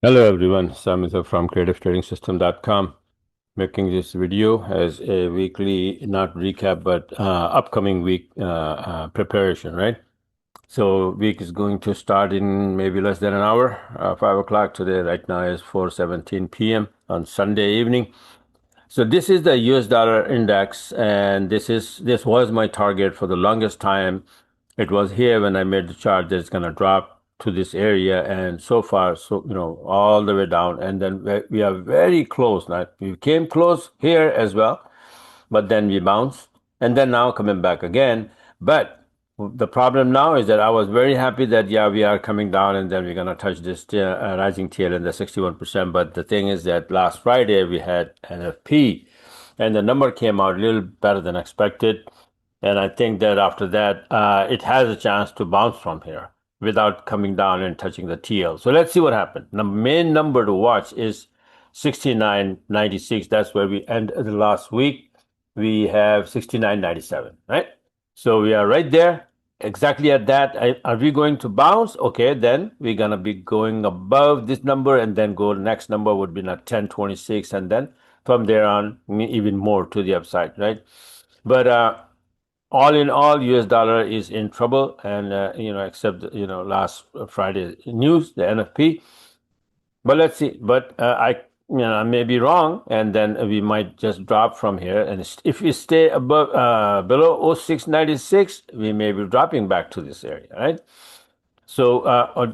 Hello everyone, Samantha from creativetrading.system.com, making this video as a weekly, not recap, but upcoming week preparation, right? So week is going to start in maybe less than an hour, 5 o'clock today. Right now is 4:17 p.m. on Sunday evening. So this is the US dollar index, and this was my target for the longest time. It was here when I made the chart that it's going to drop to this area, and so far, so all the way down, and then we are very close. Now we came close here as well, but then we bounced, and then now coming back again. But the problem now is that I was very happy that yeah, we are coming down, and then we're gonna touch this rising tail in the 61%. But the thing is that last Friday we had NFP, and the number came out a little better than expected. And I think that after that, it has a chance to bounce from here without coming down and touching the TL. So let's see what happens. The main number to watch is 69.96. That's where we end the last week. We have 69.97, right? So we are right there, exactly at that. Are we going to bounce? Okay, then we're going to be going above this number, and then go next number would be not 10.26, and then from there on, even more to the upside, right? But all in all, US dollar is in trouble, and except last Friday news, the NFP. But let's see. But I may be wrong, and then we might just drop from here. And if we stay above below 0696, we may be dropping back to this area, right? So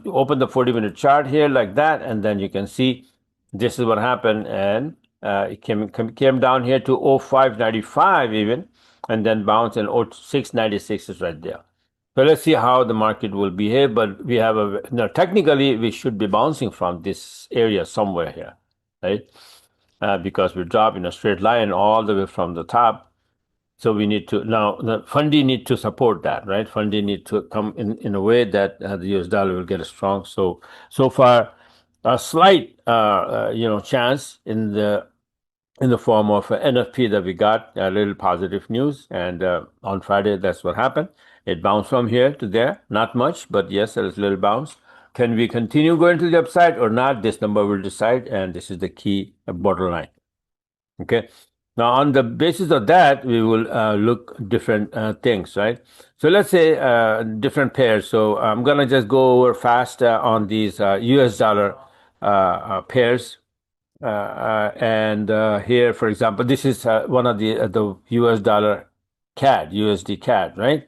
open the 40-minute chart here like that, and then you can see this is what happened, and it came down here to 0595 even, and then bounced, and 0696 is right there. So let's see how the market will behave. But we have technically we should be bouncing from this area somewhere here, right? Because we drop in a straight line all the way from the top. So we need to now the Fundy need to support that, right? Fundy need to come in a way that the US dollar will get strong. So far, a slight chance in the form of NFP that we got, a little positive news. And on Friday, that's what happened. It bounced from here to there, not much, but yes, there is a little bounce. Can we continue going to the upside or not? This number will decide, and this is the key borderline. Okay. Now, on the basis of that, we will look different things, right? So let's say different pairs. So I'm gonna just go over fast on these US dollar pairs. And here, for example, this is one of the US dollar CAD, USD CAD, right?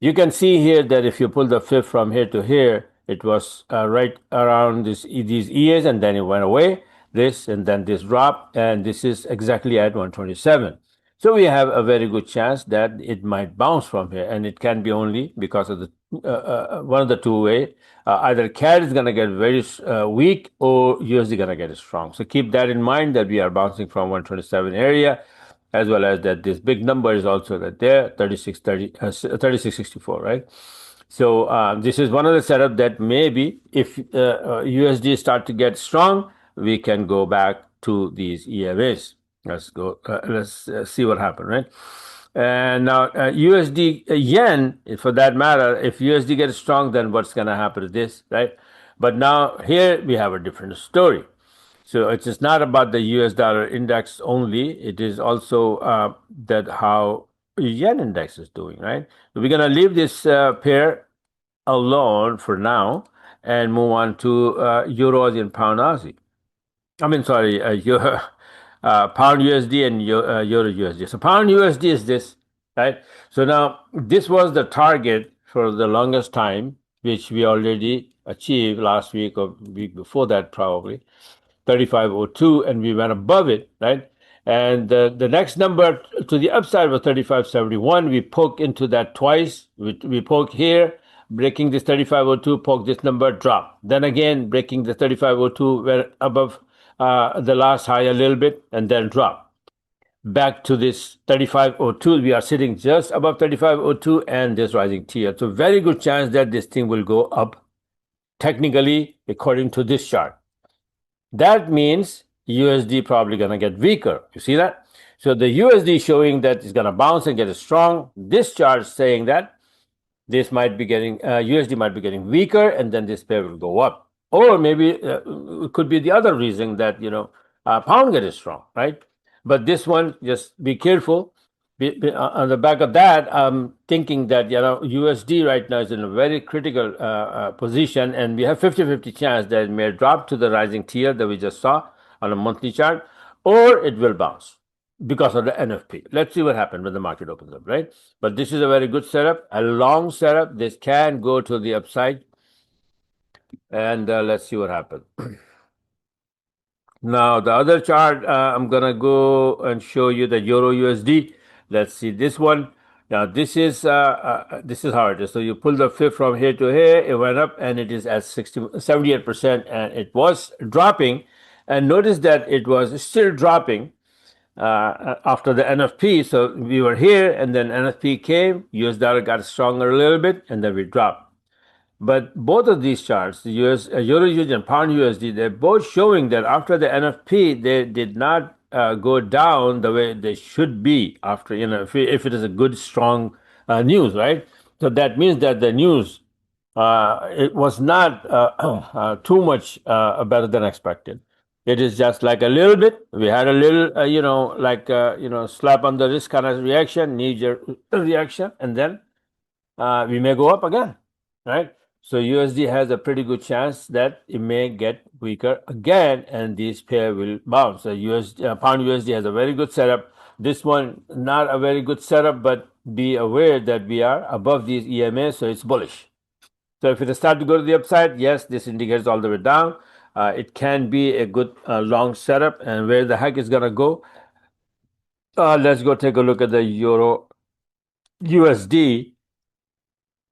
You can see here that if you pull the fib from here to here, it was right around these EAs, and then it went away, this, and then this drop, and this is exactly at 127. So we have a very good chance that it might bounce from here, and it can be only because of the one of the two way. Either CAD is going to get very weak, or USD going to get strong. So keep that in mind, that we are bouncing from 127 area, as well as that this big number is also that there, 3664, right? So this is one of the setup that maybe if USD start to get strong, we can go back to these EMAs. Let's go. Let's see what happened, right? And now USD yen, for that matter, if USD gets strong, then what's going to happen to this, right? But now here we have a different story. So it is not about the US dollar index only. It is also that how yen index is doing, right? So we're going to leave this pair alone for now and move on to Euro and Pound Aussie. I mean, sorry, Euro, Pound USD and Euro USD. So Pound USD is this, right? So now this was the target for the longest time, which we already achieved last week or week before that probably. 3502, and we went above it, right? And the next number to the upside was 3571. We poke into that twice. We poke here, breaking this 3502, poke this number, drop. Then again, breaking the 3502, went above the last high a little bit, and then drop. Back to this 3502, we are sitting just above 3502 and this rising tier. So very good chance that this thing will go up technically according to this chart. That means USD probably going to get weaker. You see that? So the USD showing that it's going to bounce and get strong. This chart saying that this might be getting USD might be getting weaker, and then this pair will go up. Or maybe it could be the other reason that pound get strong, right? But this one, just be careful. On the back of that, I'm thinking that USD right now is in a very critical position, and we have 50-50 chance that it may drop to the rising tier that we just saw on a monthly chart, or it will bounce because of the NFP. Let's see what happens when the market opens up, right? But this is a very good setup, a long setup. This can go to the upside, and let's see what happens. Now, the other chart, I'm gonna go and show you the Euro USD. Let's see this one. Now, this is how it is. So you pull the fib from here to here, it went up, and it is at 78%, and it was dropping. And notice that it was still dropping after the NFP. So we were here, and then NFP came, US dollar got stronger a little bit, and then we dropped. But both of these charts, the US, Euro USD and Pound USD, they're both showing that after the NFP, they did not go down the way they should be after, if it is a good, strong news, right? So that means that the news, it was not too much better than expected. It is just like a little bit. We had a little, slap on the wrist kind of reaction, knee-jerk reaction, and then we may go up again, right? So USD has a pretty good chance that it may get weaker again, and this pair will bounce. So Pound USD has a very good setup. This one not a very good setup, but be aware that we are above these EMA, so it's bullish. So if it starts to go to the upside, yes, this indicates all the way down. It can be a good long setup, and where the heck is gonna go? Let's go take a look at the Euro USD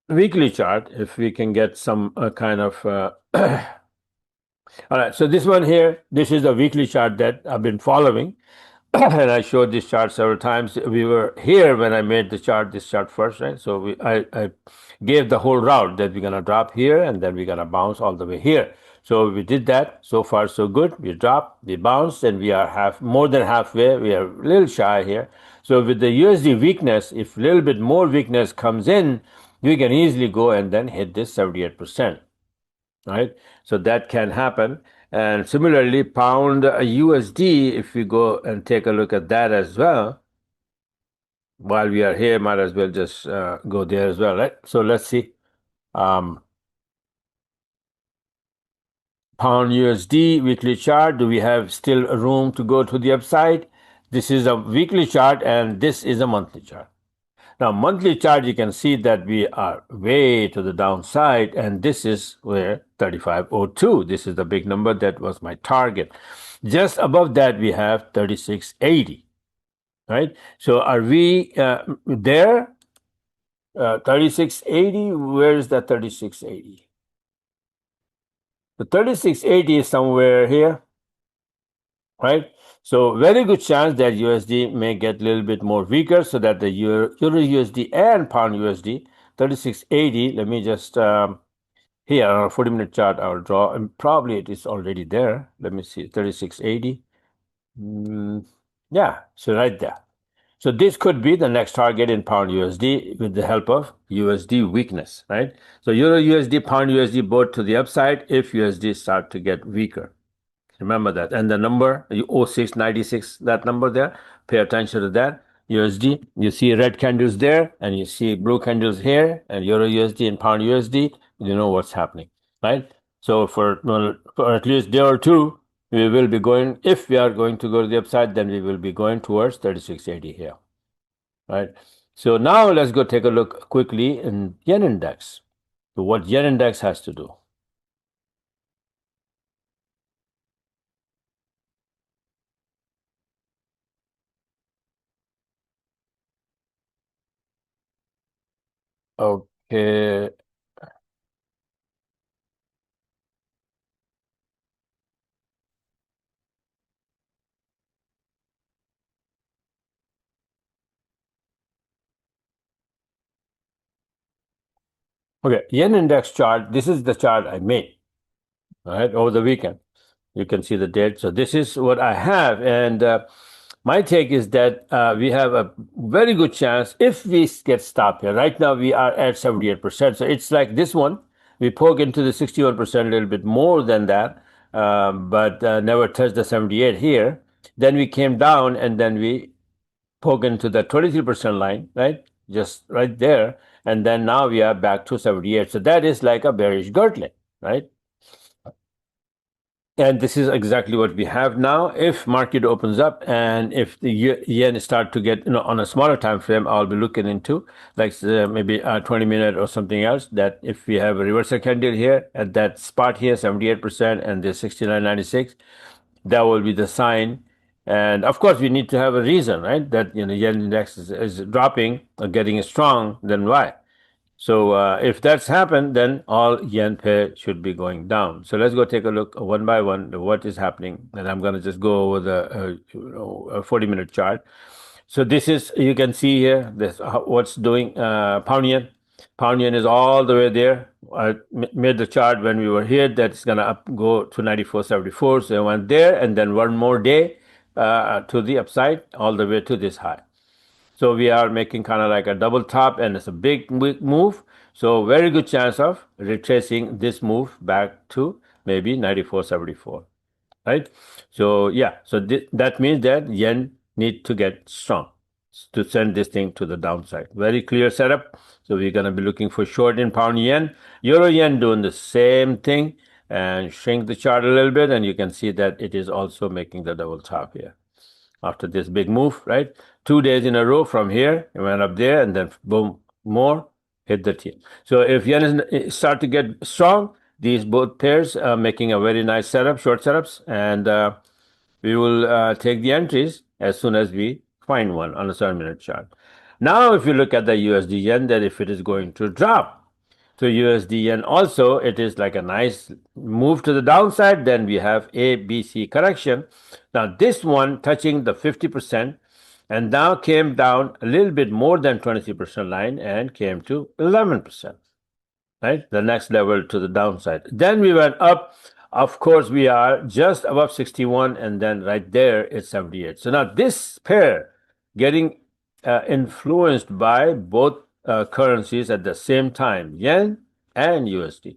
weekly chart if we can get some kind of all right, so this one here, this is a weekly chart that I've been following. And I showed this chart several times. We were here when I made this chart first, right? So I gave the whole route that we're gonna drop here, and then we're gonna bounce all the way here. So we did that. So far, so good. We dropped, we bounced, and we are more than halfway. We are a little shy here. So with the USD weakness, if a little bit more weakness comes in, we can easily go and then hit this 78%. Right? So that can happen. And similarly, pound USD, if we go and take a look at that as well, while we are here, might as well just go there as well, right? So let's see. Pound USD weekly chart. Do we have still room to go to the upside? This is a weekly chart, and this is a monthly chart. Now, monthly chart, you can see that we are way to the downside, and this is where 3502. This is the big number that was my target. Just above that, we have 3680, right? So are we there? 3680, where is that 3680? The 3680 is somewhere here, right? So very good chance that USD may get a little bit more weaker, so that the Euro USD and Pound USD 3680. Let me just here on a 40-minute chart I'll draw, and probably it is already there. Let me see, 3680. Yeah, so right there. So this could be the next target in Pound USD with the help of USD weakness, right? So Euro USD, Pound USD both to the upside if USD start to get weaker. Remember that. And the number, 0696, that number there, pay attention to that. USD, you see red candles there, and you see blue candles here, and Euro USD and Pound USD, you know what's happening, right? So for at least day or two, we will be going, if we are going to go to the upside, then we will be going towards 3680 here, right? So now let's go take a look quickly in yen index. So what yen index has to do. Okay. Okay, yen index chart. This is the chart I made, all right, over the weekend. You can see the date. So this is what I have, and my take is that we have a very good chance if we get stopped here. Right now we are at 78%. So it's like this one. We poke into the 61%, a little bit more than that, but never touched the 78 here. Then we came down and then we poke into the 23% line, right? Just right there. And then now we are back to 78. So that is like a bearish gurgling, right? And this is exactly what we have now. If market opens up and if the yen start to get, on a smaller time frame, I'll be looking into like maybe a 20-minute or something else. That if we have a reversal candle here at that spot here, 78% and the 69.96, that will be the sign. And of course, we need to have a reason, right? That yen index is dropping or getting strong. Then why? So if that's happened, then all yen pair should be going down. So let's go take a look one by one what is happening. And I'm going to just go over the 40-minute chart. So this is, you can see here, this what's doing pound yen. Pound yen is all the way there. I made the chart when we were here that it's going to go to 94.74. So I went there and then one more day to the upside all the way to this high. So we are making kind of like a double top and it's a big move. So very good chance of retracing this move back to maybe 94.74, right? So yeah, so that means that yen need to get strong to send this thing to the downside. Very clear setup. So we're going to be looking for short in pound yen. Euro yen doing the same thing and shrink the chart a little bit. And you can see that it is also making the double top here after this big move, right? 2 days in a row from here, it went up there and then boom, more, hit the T. So if yen start to get strong, these both pairs are making a very nice setup, short setups, and we will take the entries as soon as we find one on a 7-minute chart. Now, if you look at the USD yen, that if it is going to drop, so USD yen also, it is like a nice move to the downside. Then we have A, B, C correction. Now this one touching the 50% and now came down a little bit more than 23% line and came to 11%, right? The next level to the downside. Then we went up. Of course, we are just above 61 and then right there it's 78. So now this pair getting influenced by both currencies at the same time, yen and USD.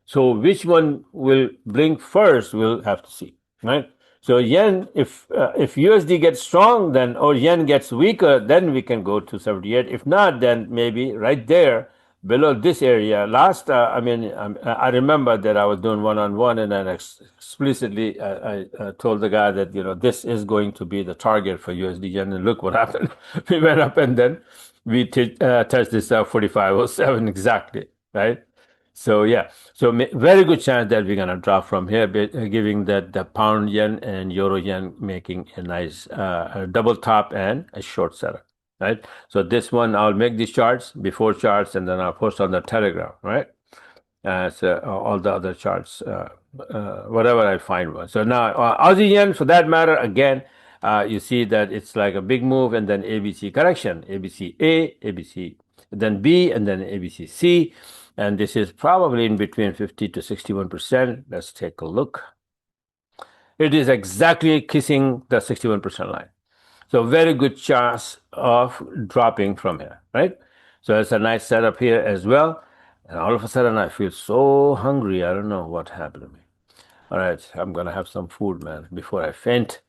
So which one will blink first, we'll have to see, right? So yen, if USD gets strong, then or yen gets weaker, then we can go to 78. If not, then maybe right there below this area. Last, I remember that I was doing one-on-one, and then explicitly I told the guy that this is going to be the target for USD yen, and look what happened. We went up, and then we touched this 45.07 exactly, right? So yeah, so very good chance that we're gonna drop from here, giving that the pound yen and euro yen making a nice double top and a short setup, right? So this one I'll make these charts before charts, and then I'll post on the Telegram, right? So all the other charts, whatever I find one. So now Aussie yen, for that matter, again, you see that it's like a big move, and then ABC correction, ABC A, ABC, then B, and then ABC C. And this is probably in between 50 to 61%. Let's take a look. It is exactly kissing the 61% line. So very good chance of dropping from here, right? So it's a nice setup here as well. And all of a sudden I feel so hungry. I don't know what happened to me. All right, I'm going to have some food, man, before I faint.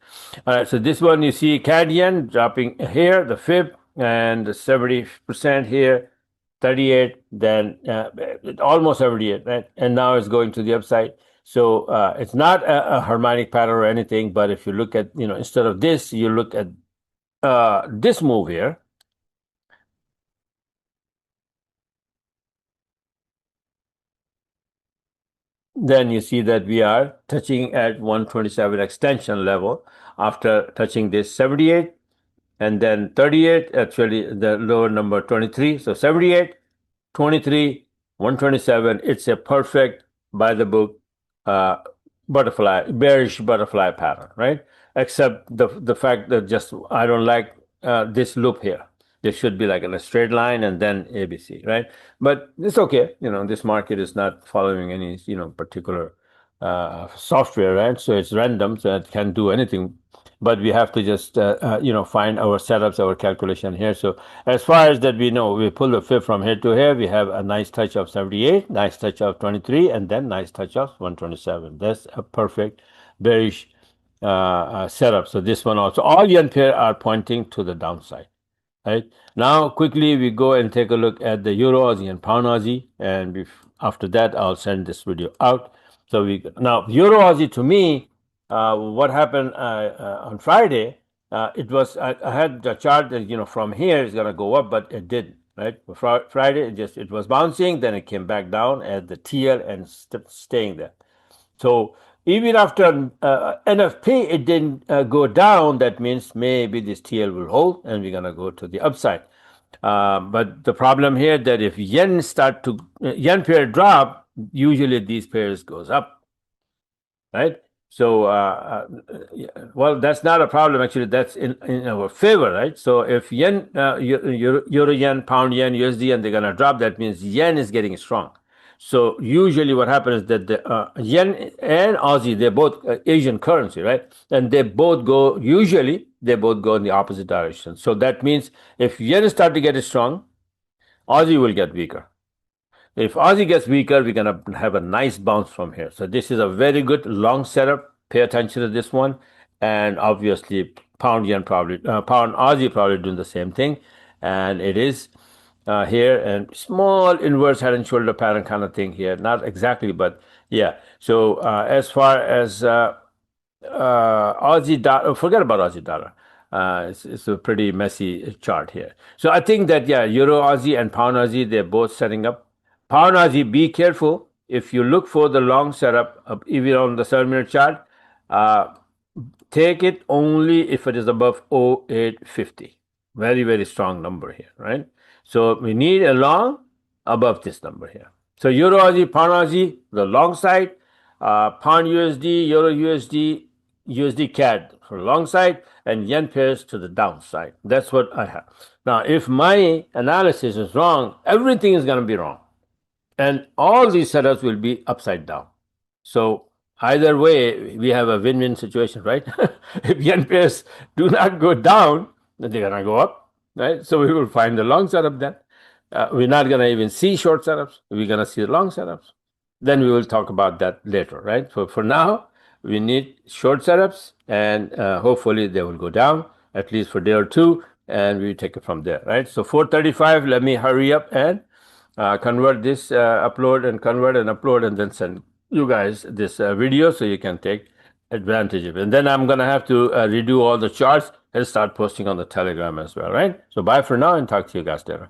All right, so this one you see CAD yen dropping here, the fib, and the 70% here. 38, then almost 78, right? And now it's going to the upside. So it's not a harmonic pattern or anything, but if you look at, instead of this, you look at this move here. Then you see that we are touching at 127 extension level after touching this 78 and then 38, actually the lower number 23. So 78, 23, 127. It's a perfect by the book bearish butterfly pattern, right? Except the fact that just I don't like this loop here. This should be like in a straight line and then ABC, right? But it's okay. This market is not following any particular software, right? So it's random, so it can do anything. but we have to just find our setups, our calculation here. So as far as that we know, we pull the fib from here to here. We have a nice touch of 78, nice touch of 23, and then nice touch of 127. That's a perfect bearish setup. So this one also, all yen pair are pointing to the downside. Right now, quickly we go and take a look at the Euro Aussie and Pound Aussie, and after that, I'll send this video out. So now Euro Aussie to me, what happened on Friday? It was I had the chart that from here is gonna go up, but it didn't. Right, Friday it was bouncing, then it came back down at the TL and staying there. So even after NFP, it didn't go down. That means maybe this TL will hold, and we're gonna go to the upside. But the problem here that if yen yen pair drop, usually these pairs goes up, right? So, well, that's not a problem. Actually, that's in our favor, right? So if yen, euro yen, pound yen, USD, and they're gonna drop, that means yen is getting strong. So usually what happens is that the yen and Aussie, they're both Asian currency, right? And they both go in the opposite direction. So that means if yen start to get strong, Aussie will get weaker. If Aussie gets weaker, we're going to have a nice bounce from here. So this is a very good long setup. Pay attention to this one. And obviously, pound Aussie probably doing the same thing. And it is here, and small inverse head and shoulder pattern kind of thing here. Not exactly, but yeah. So as far as Aussie dollar, forget about Aussie dollar. It's a pretty messy chart here. So I think that, yeah, Euro Aussie and Pound Aussie, they're both setting up. Pound Aussie, be careful. If you look for the long setup, even on the 7-minute chart, take it only if it is above 0850. Very, very strong number here, right? So we need a long above this number here. So Euro Aussie, Pound Aussie, the long side, Pound USD, Euro USD, USD CAD for long side, and yen pairs to the downside. That's what I have. Now, if my analysis is wrong, everything is going to be wrong. And all these setups will be upside down. So either way, we have a win-win situation, right? If yen pairs do not go down, then they're going to go up, right? So we will find the long setup then. We're not going to even see short setups. We're going to see the long setups. Then we will talk about that later, right? So for now, we need short setups, and hopefully they will go down at least for a day or two, and we take it from there, right? So 4:35. Let me hurry up and convert this, upload and upload, and then send you guys this video so you can take advantage of it. And then I'm gonna have to redo all the charts and start posting on the Telegram as well, right? So bye for now, and talk to you guys later.